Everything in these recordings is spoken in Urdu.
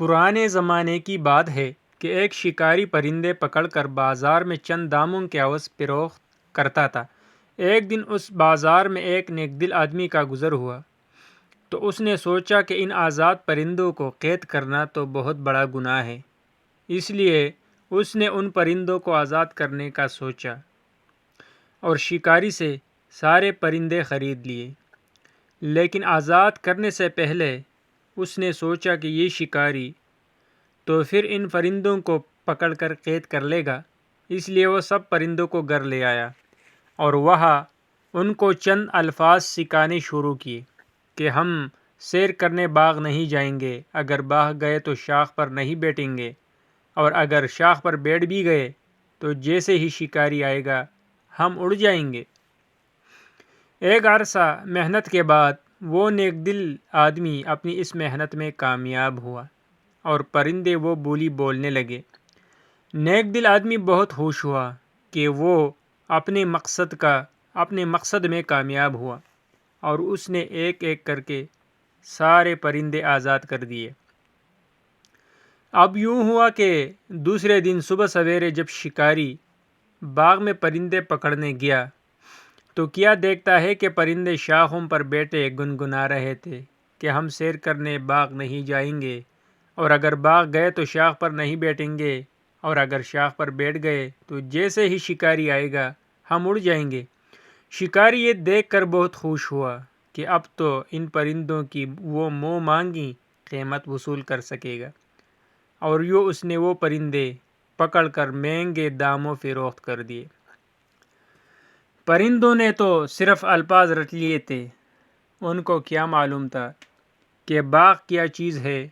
پرانے زمانے کی بات ہے کہ ایک شکاری پرندے پکڑ کر بازار میں چند داموں کے عوض فروخت کرتا تھا۔ ایک دن اس بازار میں ایک نیک دل آدمی کا گزر ہوا تو اس نے سوچا کہ ان آزاد پرندوں کو قید کرنا تو بہت بڑا گناہ ہے۔ اس لیے اس نے ان پرندوں کو آزاد کرنے کا سوچا اور شکاری سے سارے پرندے خرید لیے۔ لیکن آزاد کرنے سے پہلے اس نے سوچا کہ یہ شکاری تو پھر ان پرندوں کو پکڑ کر قید کر لے گا، اس لیے وہ سب پرندوں کو گھر لے آیا اور وہاں ان کو چند الفاظ سکھانے شروع کیے کہ ہم سیر کرنے باغ نہیں جائیں گے، اگر باغ گئے تو شاخ پر نہیں بیٹھیں گے، اور اگر شاخ پر بیٹھ بھی گئے تو جیسے ہی شکاری آئے گا ہم اڑ جائیں گے۔ ایک عرصہ محنت کے بعد وہ نیک دل آدمی اپنی اس محنت میں کامیاب ہوا اور پرندے وہ بولی بولنے لگے۔ نیک دل آدمی بہت خوش ہوا کہ وہ اپنے مقصد میں کامیاب ہوا اور اس نے ایک ایک کر کے سارے پرندے آزاد کر دیے۔ اب یوں ہوا کہ دوسرے دن صبح سویرے جب شکاری باغ میں پرندے پکڑنے گیا تو کیا دیکھتا ہے کہ پرندے شاخوں پر بیٹھے گنگنا رہے تھے کہ ہم سیر کرنے باغ نہیں جائیں گے، اور اگر باغ گئے تو شاخ پر نہیں بیٹھیں گے، اور اگر شاخ پر بیٹھ گئے تو جیسے ہی شکاری آئے گا ہم اڑ جائیں گے۔ شکاری یہ دیکھ کر بہت خوش ہوا کہ اب تو ان پرندوں کی وہ منہ مانگی قیمت وصول کر سکے گا، اور یوں اس نے وہ پرندے پکڑ کر مہنگے داموں فروخت کر دیے۔ پرندوں نے تو صرف الفاظ رٹ لیے تھے، ان کو کیا معلوم تھا کہ باغ کیا چیز ہے،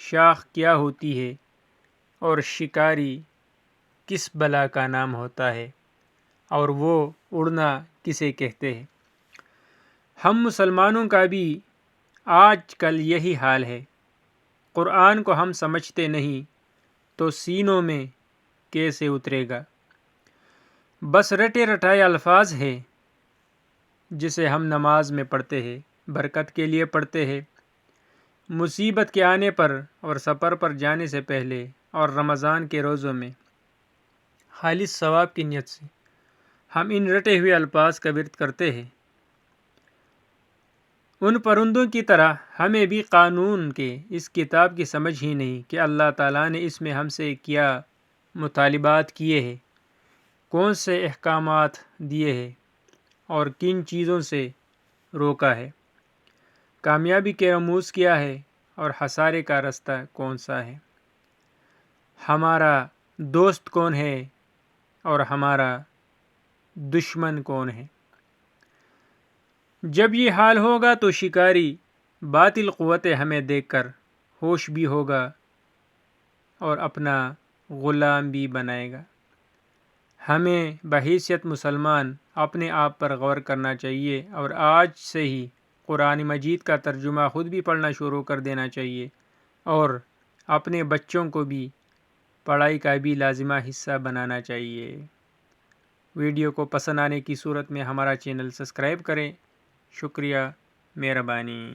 شاخ کیا ہوتی ہے، اور شکاری کس بلا کا نام ہوتا ہے، اور وہ اڑنا کسے کہتے ہیں۔ ہم مسلمانوں کا بھی آج کل یہی حال ہے۔ قرآن کو ہم سمجھتے نہیں تو سینوں میں کیسے اترے گا؟ بس رٹے رٹائے الفاظ ہے جسے ہم نماز میں پڑھتے ہیں، برکت کے لیے پڑھتے ہیں، مصیبت کے آنے پر اور سفر پر جانے سے پہلے اور رمضان کے روزوں میں خالص ثواب کی نیت سے ہم ان رٹے ہوئے الفاظ کا ورد کرتے ہیں۔ ان پرندوں کی طرح ہمیں بھی قانون کے اس کتاب کی سمجھ ہی نہیں کہ اللہ تعالیٰ نے اس میں ہم سے کیا مطالبات کیے ہیں، کون سے احکامات دیے ہیں اور کن چیزوں سے روکا ہے، کامیابی کے رموز کیا ہے اور خسارے کا راستہ کون سا ہے، ہمارا دوست کون ہے اور ہمارا دشمن کون ہے۔ جب یہ حال ہوگا تو شکاری باطل قوتیں ہمیں دیکھ کر ہوش بھی ہوگا اور اپنا غلام بھی بنائے گا۔ ہمیں بحیثیت مسلمان اپنے آپ پر غور کرنا چاہیے اور آج سے ہی قرآن مجید کا ترجمہ خود بھی پڑھنا شروع کر دینا چاہیے اور اپنے بچوں کو بھی پڑھائی کا بھی لازمہ حصہ بنانا چاہیے۔ ویڈیو کو پسند آنے کی صورت میں ہمارا چینل سبسکرائب کریں۔ شکریہ، مہربانی۔